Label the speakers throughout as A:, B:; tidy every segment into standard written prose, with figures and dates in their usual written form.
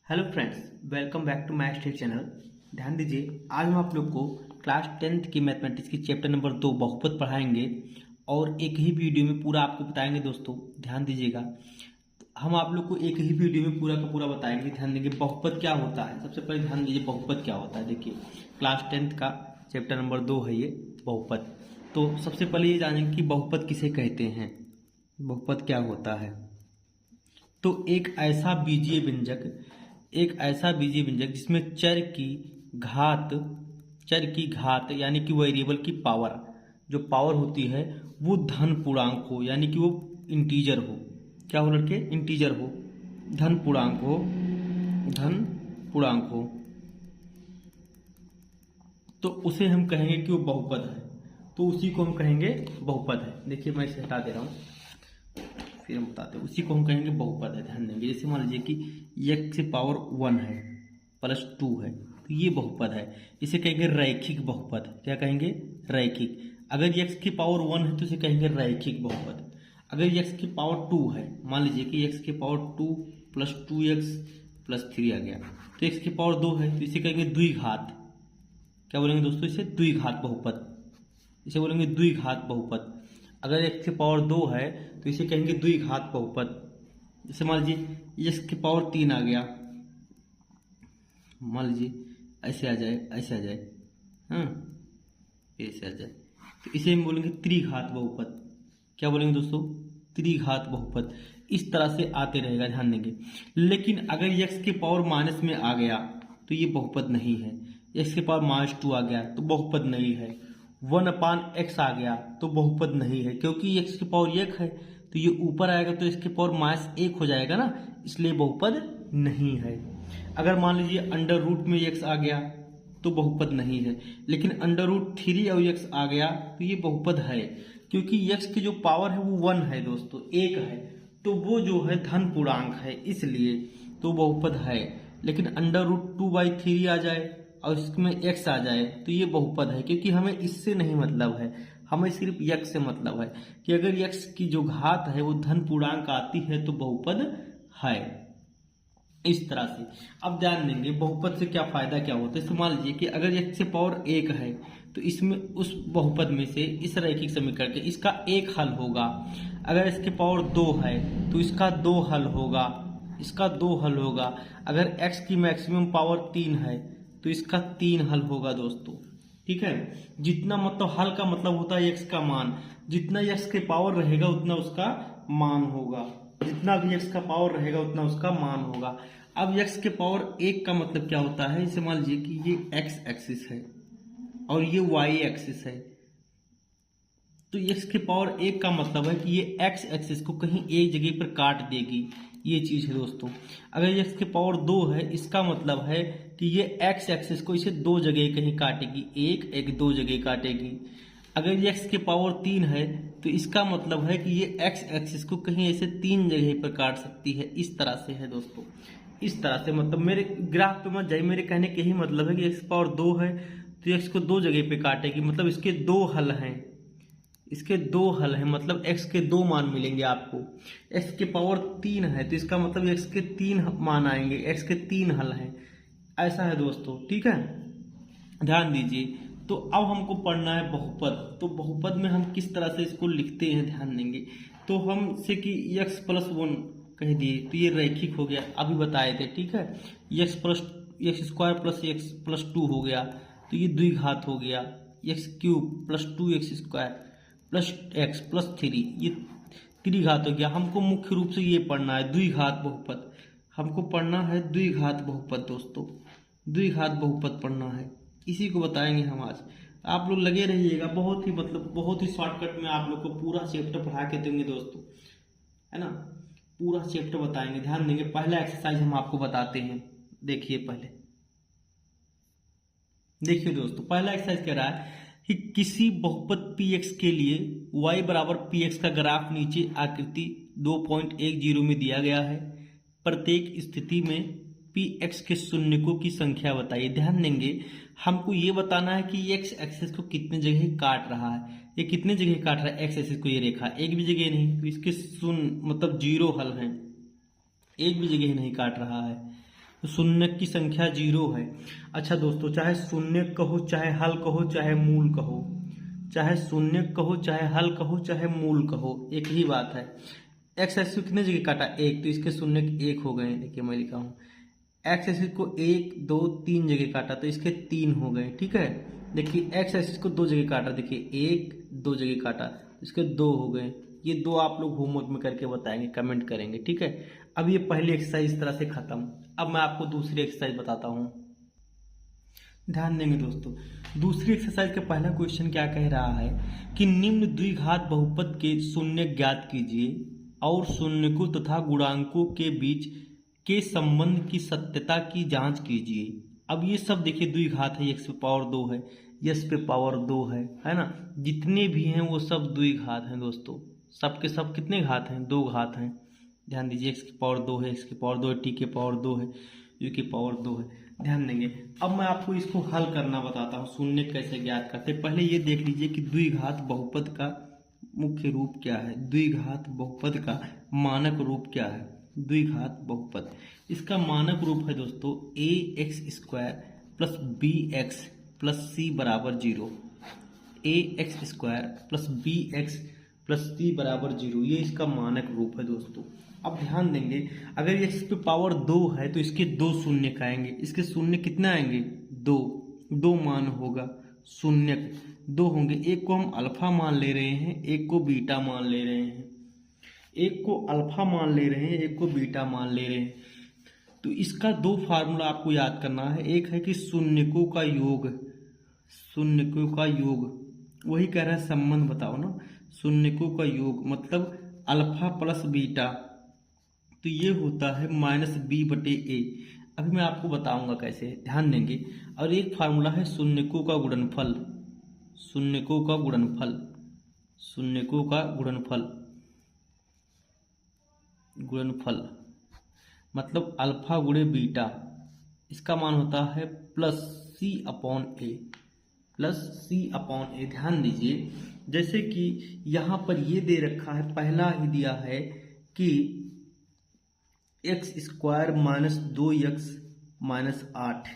A: Hello friends, welcome back to my study channel. ध्यान दीजिए, आज हम आप लोग को क्लास 10th की मैथमेटिक्स की चैप्टर नंबर 2 बहुपद पढ़ाएंगे और एक ही वीडियो में पूरा आपको बताएंगे। दोस्तों ध्यान दीजिएगा, हम आप लोग को एक ही वीडियो में पूरा का पूरा बताएंगे। ध्यान देंगे बहुपद क्या होता है। सबसे पहले ध्यान दीजिए बहुपद क्या होता है। देखिए क्लास 10th का चैप्टर नंबर 2 है ये बहुपद। तो सबसे पहले ये जानेंगे कि बहुपद किसे कहते हैं, बहुपद क्या होता है। तो एक ऐसा बीजीय व्यंजक जिसमें चर की घात यानी कि वेरिएबल की पावर, जो पावर होती है वो धन पूर्णांक हो, यानी कि वो इंटीजर हो। क्या हो लड़के? इंटीजर हो, धन पूर्णांक हो, तो उसे हम कहेंगे कि वो बहुपद है। तो उसी को हम कहेंगे बहुपद है। देखिए मैं इसे हटा दे रहा हूं, फिर हम बताते हैं। उसी को हम कहेंगे बहुपद है। ध्यान देंगे, जैसे मान लीजिए कि x की पावर 1 है प्लस 2 है, तो ये बहुपद है। इसे कहेंगे रैखिक बहुपद। क्या कहेंगे? रैखिक। अगर x की पावर 1 है तो इसे कहेंगे रैखिक बहुपद। अगर x की पावर 2 है, मान लीजिए कि x की पावर 2 प्लस 2x प्लस 3 आ गया, तो x की पावर 2 है तो इसे कहेंगे द्विघात। क्या बोलेंगे दोस्तों? इसे द्विघात बहुपद। इसे बोलेंगे द्विघात बहुपद। अगर x की पावर 2 है तो इसे कहेंगे द्विघात बहुपद। जैसे मान लीजिए x की पावर 3 आ गया, मान लीजिए ऐसे आ जाए, ऐसे आ जाए, हाँ ऐसे आ जाए, तो इसे हम बोलेंगे त्रिघात बहुपद। क्या बोलेंगे दोस्तों? त्रिघात बहुपद। इस तरह से आते रहेगा। ध्यान देंगे, लेकिन अगर x की पावर माइनस में आ गया तो ये बहुपद नहीं है। x की पावर -2 आ गया तो बहुपद नहीं है। 1/x आ गया तो बहुपद नहीं है, क्योंकि x की पावर 1 है तो ये ऊपर आएगा तो इसकी पावर -1 हो जाएगा ना, इसलिए बहुपद नहीं है। अगर मान लीजिए अंडर रूट में x आ गया तो बहुपद नहीं है, लेकिन अंडर रूट 3 और x आ गया तो ये बहुपद है, क्योंकि x की जो पावर है वो 1 है दोस्तों, 1 है, तो वो जो है धन पूर्णांक है, इसलिए तो बहुपद है। लेकिन अंडर रूट 2/3 आ जाए और इसमें x आ जाए तो ये बहुपद है, क्योंकि हमें इससे नहीं मतलब है, हमें सिर्फ x से मतलब है कि अगर x की जो घात है वो धन पूर्णांक आती है तो बहुपद है। इस तरह से अब ध्यान देंगे बहुपद से क्या फायदा क्या होता है। मान लीजिए कि अगर x की पावर 1 है तो इसमें उस बहुपद में से इस रैखिक समीकरण के इसका एक हल होगा। अगर इसकी पावर 2 है तो इसका 2 हल होगा, इसका 2 हल होगा। अगर x की मैक्सिमम पावर 3 है तो इसका 3 हल होगा दोस्तों। ठीक है, जितना मतलब हल का मतलब होता है x का मान, जितना x के पावर रहेगा उतना उसका मान होगा, जितना भी x का पावर रहेगा उतना उसका मान होगा। अब x के पावर 1 का मतलब क्या होता है? इसे मान लीजिए कि ये x एक्सिस है और ये y एक्सिस है, तो x के पावर 1 का मतलब है कि ये x एक्सिस को कहीं एक जगह पर काट देगी, ये चीज है दोस्तों। अगर x की पावर 2 है, इसका मतलब है कि ये x एक्सिस को इसे दो जगह कहीं काटेगी, एक दो जगह काटेगी। अगर x की पावर 3 है तो इसका मतलब है कि ये x एक्सिस को कहीं ऐसे 3 जगह पर काट सकती है। इस तरह से है दोस्तों, इस तरह से। मतलब मेरे ग्राफ पे मत जाइए, मेरे कहने के यही मतलब है कि x पावर 2 है तो x को दो जगह पे काटेगी, मतलब इसके दो हल हैं, इसके दो हल हैं, मतलब x के दो मान मिलेंगे आपको। x के पावर 3 है तो इसका मतलब x के 3 मान आएंगे, x के 3 हल हैं। ऐसा है दोस्तों, ठीक है, ध्यान दीजिए। तो अब हमको पढ़ना है बहुपद। तो बहुपद में हम किस तरह से इसको लिखते हैं, ध्यान देंगे। तो हम से कि x प्लस 1 कह दिए तो ये रैखिक हो गया, अभी बताए थे, ठीक है। x square plus x plus 2 हो गया तो ये द्विघात हो गया। x cube plus 2x square plus x plus 3 ये त्रिघात हो गया। हमको मुख्य रूप से ये पढ़ना है द्विघात बहुपद, हमको पढ़ना है द्विघात बहुपद दोस्तों, द्विघात बहुपद पढ़ना है, इसी को बताएंगे हम आज। आप लोग लगे रहिएगा, बहुत ही मतलब बहुत ही शॉर्टकट में आप लोग को पूरा चैप्टर पढ़ा के देंगे दोस्तों, है ना, पूरा चैप्टर बताएंगे। ध्यान देंगे, पहला एक्सरसाइज हम आपको बताते हैं। देखिए पहले देखिए दोस्तों, पहला एक्सरसाइज कह रहा है कि किसी बहुपद px के लिए y बराबर px का ग्राफ नीचे आकृति 2.10 में दिया गया है। प्रत्येक स्थिति में px के शून्यकों की संख्या बताइए। ध्यान देंगे, हमको ये बताना है कि x एक्सिस को कितने जगह काट रहा है, ये कितने जगह काट रहा है x एक्सिस को, ये रेखा एक भी जगह नहीं, तो इसके शून्य मतलब 0 हल हैं, एक भी जगह नहीं काट रहा है। तो शून्य की संख्या 0 है। अच्छा दोस्तों, चाहे शून्य कहो, चाहे हल कहो, चाहे मूल कहो, चाहे शून्य कहो, चाहे हल कहो, चाहे मूल कहो, एक ही बात है। एक्स एक्सिस कितने जगह काटा? एक, तो इसके शून्य 1 हो गए। देखिए मैं लिखा हूँ, एक्स एक्सिस को 1 2 3 जगह काटा तो इसके 3 हो गए। ठीक है, देखिए एक्स एक्सिस को 2 जगह काटा, देखिए 1 2 जगह काटा तो इसके 2 हो गए। ये 2 आप लोग होमवर्क में करके बताएंगे, कमेंट करेंगे। ठीक है, अब ये पहली एक्सरसाइज इस तरह से खत्म। अब मैं आपको दूसरी एक्सरसाइज बताता हूँ, ध्यान देंगे दोस्तों। दूसरी एक्सरसाइज का पहला क्वेश्चन क्या कह रहा है कि निम्न द्विघात बहुपद के शून्य ज्ञात कीजिए और शून्यकों तथा गुणांकों के बीच के संबंध की सत्यता की जांच कीजिए। अब ये सब देखिए द्विघात है, x पे पावर 2 है, यस पे पावर 2 है ना। जितने भी हैं वो सब द्विघात हैं दोस्तों, सब के सब कितने घात हैं? 2 घात हैं। ध्यान दीजिए, x की पावर 2 है, x की पावर 2 है, t की पावर 2 है, u की पावर 2 है। ध्यान देंगे। अब मैं आपको इसको हल करना बताता हूँ, शून्य कैसे ज्ञात करते। पहले ये देख लीजिए कि द्विघात बहुपद का मुख्य रूप क्या है, द्विघात बहुपद का मानक रूप क्या है। द्विघात बहुपद, इसका मानक रूप है दोस्तों a x square plus b x plus c बराबर 0। A x square plus b x plus c बराबर 0, ये इसका मानक रूप है दोस्तों। अब ध्यान देंगे, अगर एक्स पे पावर 2 है तो इसके 2 शून्य का आएंगे। इसके शून्य कितना आएंगे? 2 मान होगा, शून्य 2 होंगे। एक को हम अल्फा मान ले रहे हैं, एक को बीटा मान ले रहे हैं। एक को अल्फा मान ले रहे हैं, एक को बीटा मान ले रहे हैं। तो इसका 2 फार्मूला आपको याद करना है। एक है कि शून्यकों का योग, शून्यकों का योग, वही कह रहा है संबंध बताओ ना। शून्यकों का योग मतलब अल्फा प्लस बीटा, तो ये होता है -b/a। अभी मैं आपको बताऊंगा कैसे, ध्यान देंगे। और एक फार्मूला है शून्यकों का गुणनफल, शून्यकों का गुणनफल, शून्यकों का गुणनफल, गुणनफल मतलब अल्फा गुणे बीटा, इसका मान होता है +c/a, +c/a। ध्यान दीजिए, जैसे कि यहाँ पर ये दे रखा है, पहला ही दिया है कि x² - 2x - 8,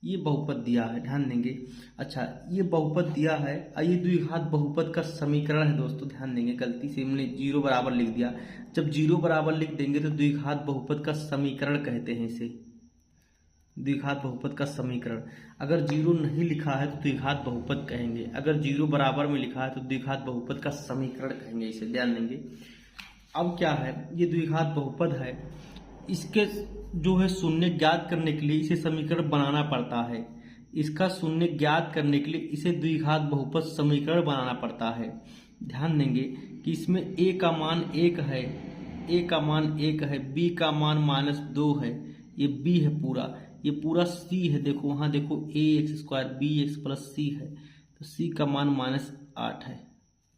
A: ये बहुपद दिया है। ध्यान देंगे। अच्छा, ये बहुपद दिया है, ये द्विघात बहुपद का समीकरण है दोस्तों। ध्यान देंगे, गलती से हमने 0 बराबर लिख दिया। जब 0 बराबर लिख देंगे तो द्विघात बहुपद का समीकरण कहते हैं इसे, द्विघात बहुपद का समीकरण। अगर 0 नहीं लिखा है तो द्विघात बहुपद कहेंगे, अगर 0 बराबर में लिखा है तो द्विघात बहुपद का समीकरण कहेंगे इसे। ध्यान देंगे। अब क्या है, ये द्विघात बहुपद है, इसके जो है शून्य ज्ञात करने के लिए इसे समीकरण बनाना पड़ता है। इसका शून्य ज्ञात करने के लिए इसे द्विघात बहुपद समीकरण बनाना पड़ता है। ध्यान देंगे कि इसमें a का मान 1 है, a का मान 1 है, b का मान -2 है, ये b है पूरा, ये पूरा c है। देखो वहाँ देखो ax² bx + c है, तो c का मान -8 है।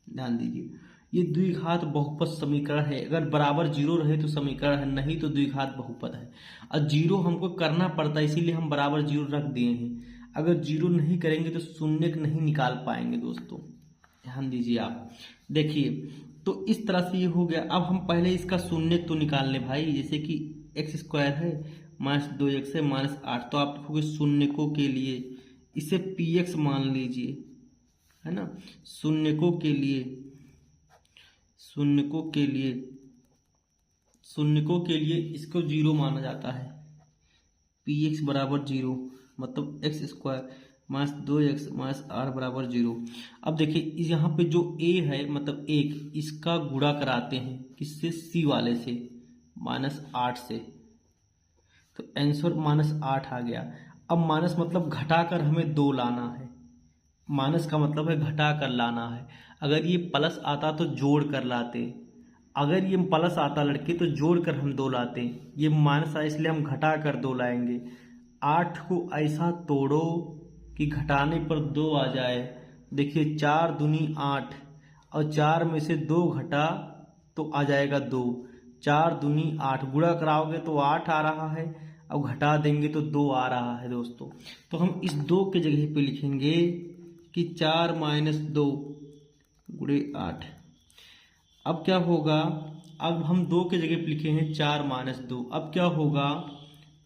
A: ध्यान दीजिए, ये द्विघात बहुपद समीकरण है। अगर बराबर 0 रहे तो समीकरण है, नहीं तो द्विघात बहुपद है। और 0 हमको करना पड़ता है, इसीलिए हम बराबर 0 रख दिए हैं। अगर 0 नहीं करेंगे तो शून्य नहीं निकाल पाएंगे दोस्तों। ध्यान दीजिए आप, देखिए तो इस तरह से ये हो गया। अब हम पहले इसका शून्य तो निकाल लें भाई, जैसे कि x² है -2x है -8, तो आप लिखोगे शून्यकों के लिए इसे px मान लीजिए, है ना। शून्यकों के लिए, शून्यकों के लिए, शून्यकों के लिए इसको 0 माना जाता है। px बराबर 0 मतलब x² - 2x - 8 बराबर 0। अब देखिए यहाँ पे जो a है मतलब 1, इसका गुणा कराते हैं किससे? c वाले से, -8 से, तो आंसर -8 आ गया। अब माइनस मतलब घटाकर हमें 2 लाना है, माइनस का मतलब है घटाकर लाना है। अगर ये प्लस आता तो जोड़ कर लाते, अगर ये प्लस आता लड़के तो जोड़ कर हम 2 लाते। ये माइनस आया इसलिए हम घटा कर 2 लाएंगे। 8 को ऐसा तोड़ो कि घटाने पर 2 आ जाए। देखिए 4 दूनी 8 और 4 में से 2 घटा तो आ जाएगा 2। 4 दूनी 8, गुणा कराओगे तो 8 आ रहा है, अब घटा देंगे तो 2 आ रहा है दोस्तों। तो हम इस 2 के जगह पे लिखेंगे कि 4 - 2 गुणे 8। अब क्या होगा, अब हम 2 के जगह पे लिखे हैं 4 - 2, अब क्या होगा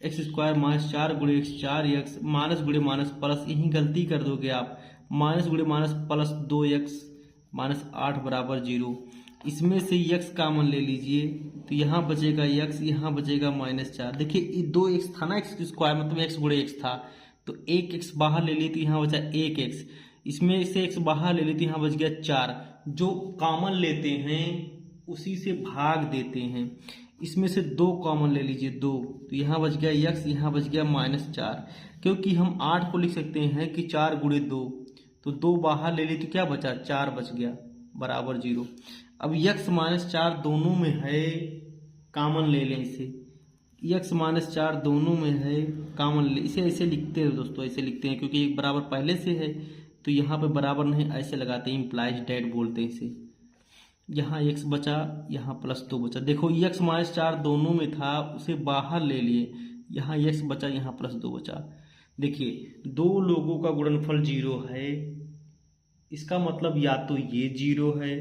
A: एक्स स्क्वायर माइनस 4 गुणे एक्स 4x माइनस गुणे माइनस प्लस, यहीं गलती कर दोगे आप, माइनस गुणे माइनस प्लस 2x माइनस 8 बराबर 0। इसमें से x कामन ले लीजिए तो यहाँ बचेगा x, यहाँ बचेगा -4। देखिए 2x था ना, एक्स स्क्वायर मतलब x गुणे x था, तो 1x बाहर ले लिए तो यहाँ बचा 1x, इसमें से x बाहर ले लिए तो यहाँ बच गया 4। जो कॉमन लेते हैं उसी से भाग देते हैं। इसमें से 2 कॉमन ले लीजिए 2, तो यहाँ बच गया x, यहाँ बच गया -4। क्योंकि हम 8 को लिख सकते हैं कि 4 गुणे 2, तो 2 बाहर ले ली तो क्या बचा, 4 बच गया बराबर 0। अब x -4 दोनों में है, कॉमन ले लें इसे, x -4 दोनों में है, कॉमन ले, इसे ऐसे लिखते हैं दोस्तों, ऐसे लिखते हैं क्योंकि एक बराबर पहले से है तो यहाँ पे बराबर नहीं, ऐसे लगाते हैं, इम्प्लाइज डेट बोलते हैं इसे। यहाँ x बचा, यहाँ +2 बचा। देखो x -4 दोनों में था, उसे बाहर ले लिए, यहाँ x बचा, यहाँ +2 बचा। देखिए 2 लोगों का गुणनफल 0 है, इसका मतलब या तो ये 0 है,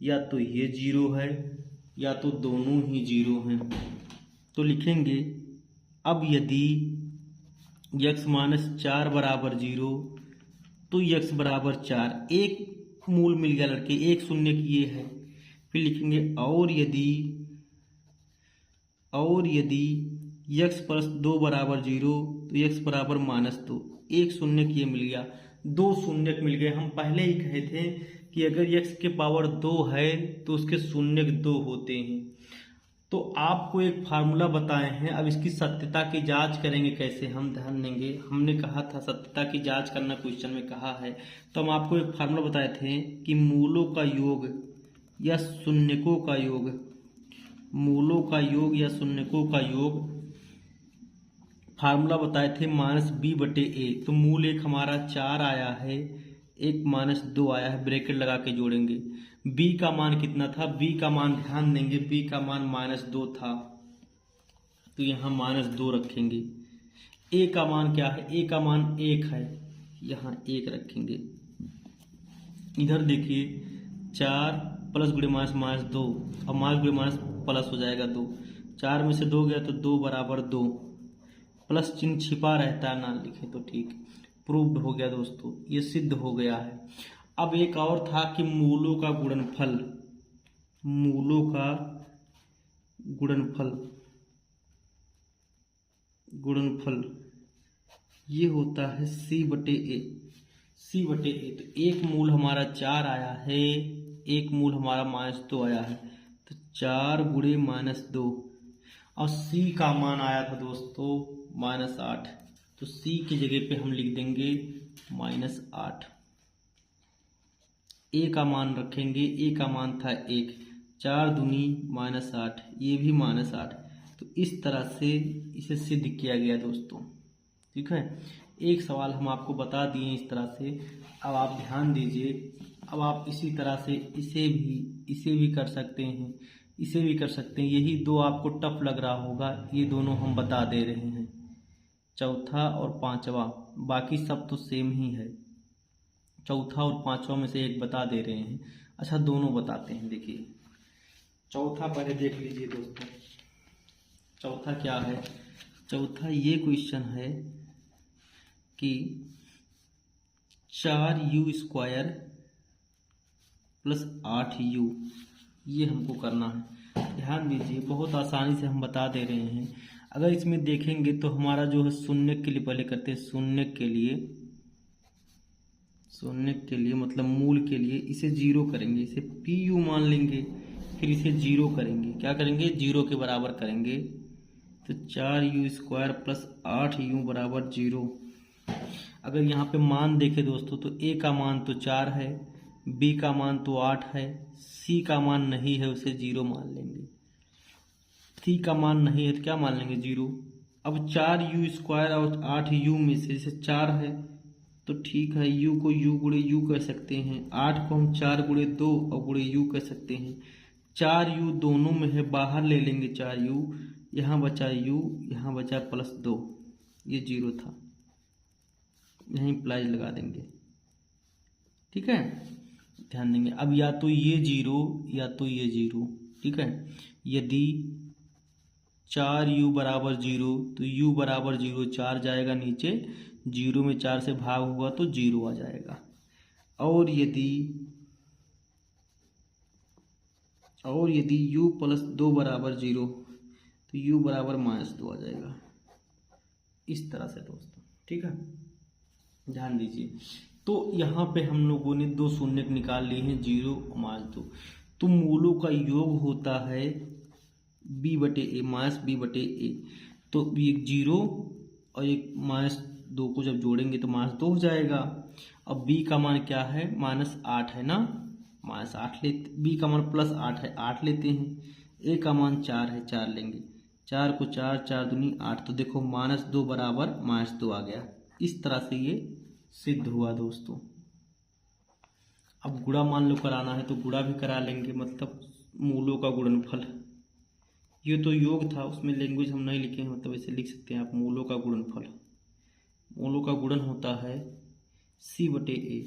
A: या तो ये 0 है, या तो दोनों ही 0 हैं। तो लिखेंगे अब यदि x -4 बराबर 0 तो x बराबर 4, एक मूल मिल गया लड़के, एक शून्य की ये है। फिर लिखेंगे और यदि x + 2 बराबर 0 तो x बराबर -2, एक शून्य की ये मिल गया, 2 शून्य मिल गए। हम पहले ही कहे थे कि अगर x के पावर 2 है तो उसके शून्य 2 होते हैं। तो आपको एक फार्मूला बताए हैं, अब इसकी सत्यता की जांच करेंगे कैसे, हम ध्यान देंगे। हमने कहा था सत्यता की जांच करना, क्वेश्चन में कहा है, तो हम आपको एक फार्मूला बताए थे कि मूलों का योग या शून्यकों का योग, मूलों का योग या शून्यकों का योग, फार्मूला बताए थे -b/a। तो मूल एक हमारा 4 आया है, एक -2 आया है, ब्रैकेट लगा के जोड़ेंगे। b का मान कितना था, b का मान ध्यान देंगे, b का मान -2 था तो यहाँ -2 रखेंगे। a का मान क्या है, a का मान 1 है, यहाँ 1 रखेंगे। इधर देखिए 4 प्लस गुणे माइनस 2, और माइनस गुणे माइनस प्लस हो जाएगा 2, 4 में से 2 गया तो 2 बराबर 2, प्लस चिन्ह छिपा रहता है, ना लिखे तो ठीक। प्रूव्ड हो गया दोस्तों, ये सिद्ध हो गया है। अब एक और था कि मूलों का गुणनफल, मूलों का गुणनफल ये होता है c/a, c/a। तो एक मूल हमारा 4 आया है, एक मूल हमारा -2 आया है, तो 4 गुणे -2, और c का मान आया था दोस्तों -8, तो c की जगह पे हम लिख देंगे -8। a का मान रखेंगे, a का मान था 1, 4 दूनी -8, ये भी -8। तो इस तरह से इसे सिद्ध किया गया दोस्तों, ठीक है। एक सवाल हम आपको बता दिए इस तरह से, अब आप ध्यान दीजिए। अब आप इसी तरह से इसे भी कर सकते हैं, इसे भी कर सकते हैं। यही 2 आपको टफ लग रहा होगा, ये दोनों हम बता दे रहे हैं, चौथा और पांचवा, बाकी सब तो सेम ही है। चौथा और पांचवा में से एक बता दे रहे हैं। अच्छा दोनों बताते हैं, देखिए चौथा पहले देख लीजिए दोस्तों। चौथा क्या है, चौथा ये क्वेश्चन है कि 4u² + 8u, ये हमको करना है। ध्यान दीजिए, बहुत आसानी से हम बता दे रहे हैं। अगर इसमें देखेंगे तो हमारा जो है शून्य के लिए पहले करते हैं, शून्य के लिए मतलब मूल के लिए इसे 0 करेंगे, इसे pu मान लेंगे, फिर इसे 0 करेंगे। क्या करेंगे, 0 के बराबर करेंगे। तो 4u² + 8u बराबर 0। अगर यहाँ पे मान देखें दोस्तों तो a का मान तो 4 है, b का मान तो 8 है, c का मान नहीं है, उसे 0 मान लेंगे। c का मान नहीं है तो क्या मान लेंगे, 0। अब 4u² और 8u में से जैसे 4 है तो ठीक है, u को u गुणे u कह सकते हैं, 8 को हम 4 गुणे 2 और गुणे u कह सकते हैं। 4u दोनों में है, बाहर ले लेंगे 4u, यहाँ बचा u, यहाँ बचा +2, ये 0 था, यहीं प्लाइज लगा देंगे, ठीक है। ध्यान देंगे, अब या तो ये 0 या तो ये 0, ठीक है। यदि 4u बराबर 0, तो u बराबर 0, 4 जाएगा नीचे, 0 में 4 से भाग हुआ तो 0 आ जाएगा। और यदि u प्लस 2 बराबर 0, तो u बराबर -2 आ जाएगा। इस तरह से दोस्तों, ठीक है, ध्यान दीजिए। तो यहाँ पे हम लोगों ने दो शून्य निकाल लिए हैं, 0 और -2। तो मूलों का योग होता है b/a, -b/a। तो एक 0 और एक -2 को जब जोड़ेंगे तो -2 हो जाएगा। अब b का मान क्या है, -8 है ना, -8 लेते, b का मान +8 है, 8 लेते हैं। a का मान 4 है, 4 लेंगे, 4 को 4, 4 दूनी 8, तो देखो -2 बराबर -2 आ गया। इस तरह से ये सिद्ध हुआ दोस्तों। अब गुणा मान लो कराना है तो गुणा भी करा लेंगे, मतलब मूलों का गुणनफल। ये तो योग था, उसमें लैंग्वेज हम नहीं लिखे हैं, मतलब ऐसे लिख सकते हैं आप, मूलों का गुणनफल। मूलों का गुणन होता है c/a।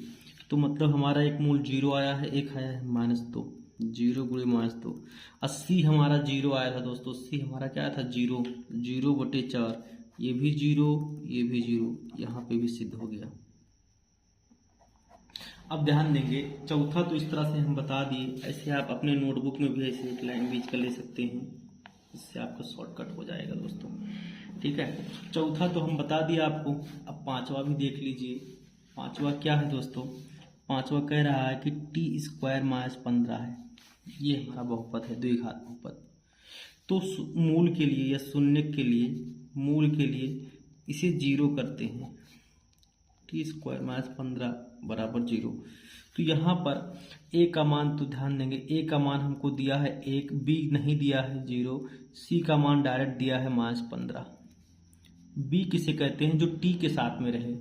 A: तो मतलब हमारा एक मूल 0 आया है, एक आया है -2, 0 गुणे -2। और c हमारा 0 आया था दोस्तों, c हमारा क्या आया था, 0, 0/4। ये भी 0, ये भी 0, यहाँ पे भी सिद्ध हो गया। अब ध्यान देंगे, चौथा तो इस तरह से हम बता दिए। ऐसे आप अपने नोटबुक में भी ऐसे एक लाइन बीच कर ले सकते हैं, इससे आपका शॉर्टकट हो जाएगा दोस्तों, ठीक है। चौथा तो हम बता दिया आपको। अब पांचवा भी देख लीजिए। पांचवा क्या है दोस्तों, पांचवा कह रहा है कि t² - 15 है, ये हमारा बहुपद है, द्विघात बहुपद। तो मूल के लिए या शून्य के लिए, मूल के लिए इसे 0 करते हैं, t² - 15 बराबर 0। तो यहाँ पर a का मान तो ध्यान देंगे, a का मान हमको दिया है 1, b नहीं दिया है 0, c का मान डायरेक्ट दिया है -15। b किसे कहते हैं, जो t के साथ में रहे।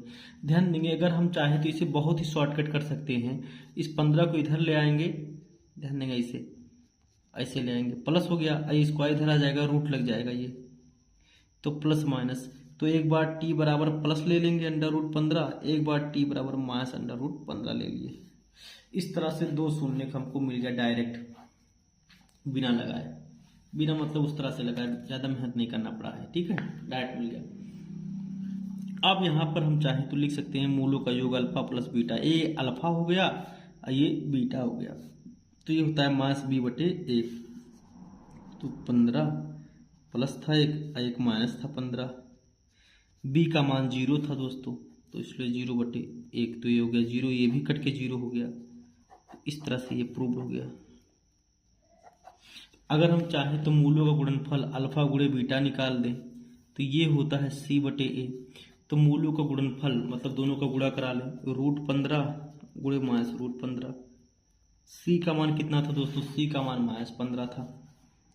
A: ध्यान देंगे, अगर हम चाहें तो इसे बहुत ही शॉर्टकट कर सकते हैं। इस 15 को इधर ले आएंगे, ध्यान देंगे, इसे ऐसे ले आएंगे, प्लस हो गया, स्क्वायर इधर आ जाएगा, रूट लग जाएगा ये, तो प्लस माइनस। तो एक बार t बराबर प्लस ले लेंगे √15, एक बार t बराबर -√15 ले लिए। इस तरह से दो शून्य हमको मिल गया डायरेक्ट, बिना लगाए, बिना मतलब उस तरह से लगाए, ज़्यादा मेहनत नहीं करना पड़ा है, ठीक है, डायरेक्ट मिल गया। अब यहाँ पर हम चाहें तो लिख सकते हैं मूलों का योग अल्फा प्लस बीटा। ये अल्फा हो गया और ये बीटा हो गया, तो ये होता है -b/1। तो 15 प्लस था एक माइनस था 15। b का मान 0 था दोस्तों, तो इसलिए 0/1, तो ये हो गया 0, ये भी कट के 0 हो गया। तो इस तरह से ये प्रूव हो गया। अगर हम चाहें तो मूलों का गुणनफल अल्फा गुणे बीटा निकाल दें, तो ये होता है c/a। तो मूलों का गुणनफल मतलब दोनों का गुणा करा लें, √15 गुणे -√15। c का मान कितना था दोस्तों, c का मान -15 था,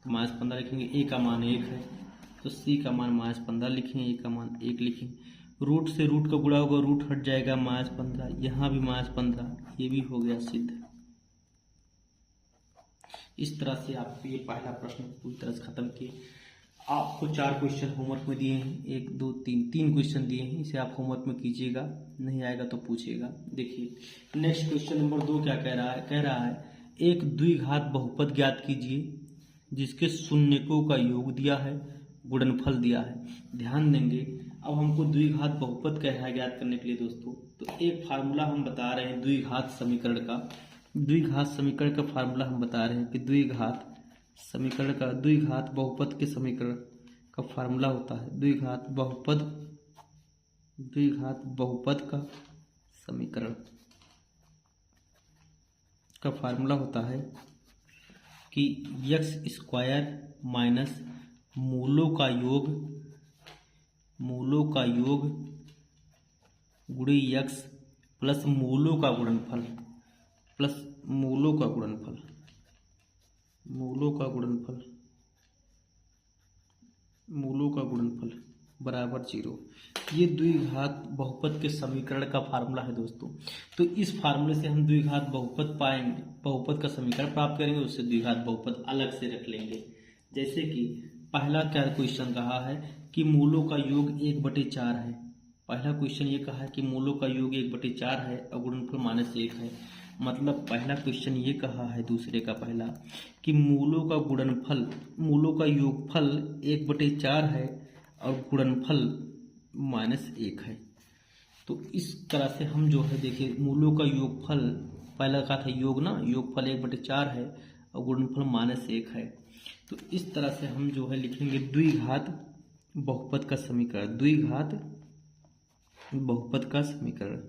A: तो -15 लिखेंगे। a का मान 1 है, तो c का मान -15 लिखें, a का मान 1 लिखें। रूट से रूट का गुणा होगा, रूट हट जाएगा, -15, यहाँ भी -15, ये भी हो गया सिद्ध। इस तरह से आप ये पहला प्रश्न पूरी तरह से खत्म किए। आपको 4 क्वेश्चन होमवर्क में दिए हैं, 1 2 3 क्वेश्चन दिए हैं, इसे आप होमवर्क में कीजिएगा, नहीं आएगा तो पूछिएगा। देखिए नेक्स्ट क्वेश्चन नंबर 2 क्या कह रहा है, कह रहा है एक द्विघात बहुपद ज्ञात कीजिए जिसके शून्यकों का योग दिया है, गुणनफल दिया है। ध्यान देंगे, अब हमको द्विघात बहुपद क्या है ज्ञात करने के लिए दोस्तों, तो एक फार्मूला हम बता रहे हैं द्विघात समीकरण का। द्विघात समीकरण का फार्मूला हम बता रहे हैं कि द्विघात समीकरण का, द्विघात बहुपद के समीकरण का फार्मूला होता है द्विघात बहुपद का समीकरण का फार्मूला होता है कि x² माइनस मूलों का योग गुणे x प्लस मूलों का गुणनफल बराबर 0। ये द्विघात बहुपद के समीकरण का फार्मूला है दोस्तों। तो इस फार्मूले से हम द्विघात बहुपद पाएंगे, बहुपद का समीकरण प्राप्त करेंगे, उससे द्विघात बहुपद अलग से रख लेंगे। जैसे कि पहला क्या क्वेश्चन कहा है कि मूलों का योग 1/4 है। पहला क्वेश्चन ये कहा है कि मूलों का योग 1/4 है और गुणनफल -1 है। मतलब पहला क्वेश्चन ये कहा है दूसरे का पहला कि मूलों का गुणनफल, मूलों का योगफल 1/4 है और गुणनफल -1 है। तो इस तरह से हम जो है देखिए मूलों का योगफल, पहला कहा था योग ना, योगफल 1/4 है और गुणनफल -1 है। तो इस तरह से हम जो है लिखेंगे द्विघात बहुपद का समीकरण, द्विघात बहुपद का समीकरण,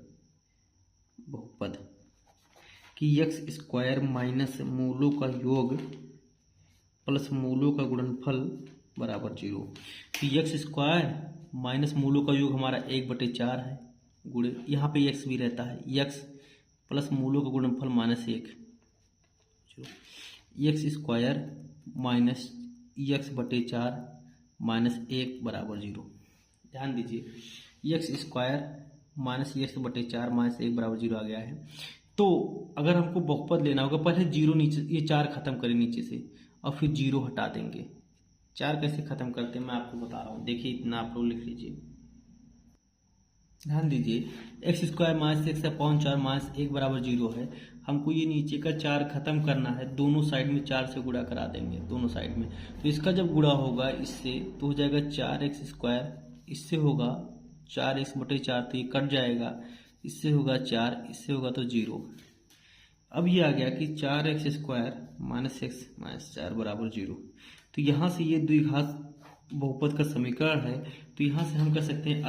A: बहुपद कि x² माइनस मूलों का योग प्लस मूलों का गुणनफल बराबर 0। तो x² माइनस मूलों का योग हमारा 1/4 है, गुणे यहाँ पे x भी रहता है, x प्लस मूलों का गुणनफल -1, x² माइनस x/4 -1 बराबर 0। ध्यान दीजिए x² माइनस x/4 -1 बराबर 0 आ गया है। तो अगर हमको बहुपद लेना होगा, पहले 0 नीचे, ये 4 खत्म करें नीचे से और फिर 0 हटा देंगे। 4 कैसे खत्म करते हैं मैं आपको बता रहा हूँ, देखिए इतना आप लोग लिख लीजिए, ध्यान दीजिए x² माइनस x/4 -1 बराबर 0 है। हमको ये नीचे का 4 खत्म करना है, दोनों साइड में 4 से गुणा करा देंगे, दोनों साइड में। तो इसका जब गुणा होगा इससे तो हो जाएगा 4x², इससे होगा 4x/4, तो ये कट जाएगा, इससे होगा 4, इससे होगा तो 0। अब ये आ गया कि 4x² माइनस x माइनस 4 बराबर 0। तो यहाँ से ये द्विघात बहुपद का समीकरण है। तो यहाँ से हम कह सकते हैं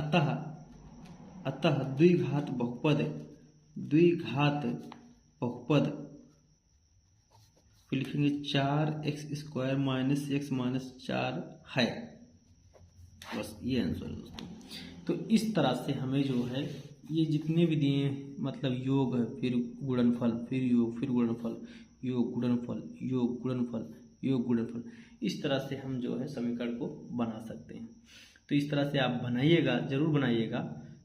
A: अतः द्विघात बहुपद, द्विघात बहुपद फिर लिखेंगे 4x² माइनस x माइनस 4 है। बस ये आंसर है दोस्तों। तो इस तरह से हमें जो है ये जितने भी दिए, मतलब योग है, फिर गुणनफल, फिर योग, फिर गुणनफल, योग गुणनफल, योग गुणनफल, योग गुणनफल, इस तरह से हम जो है समीकरण को बना सकते हैं। तो इस तरह से आप बनाइएगा, जरूर बनाइएगा।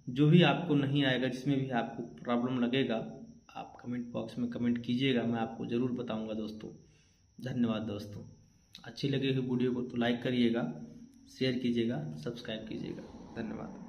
A: जो भी आपको नहीं आएगा, जिसमें भी आपको प्रॉब्लम लगेगा, आप कमेंट बॉक्स में कमेंट कीजिएगा, मैं आपको ज़रूर बताऊंगा दोस्तों। धन्यवाद दोस्तों। अच्छी लगे वीडियो को तो लाइक करिएगा, शेयर कीजिएगा, सब्सक्राइब कीजिएगा। धन्यवाद।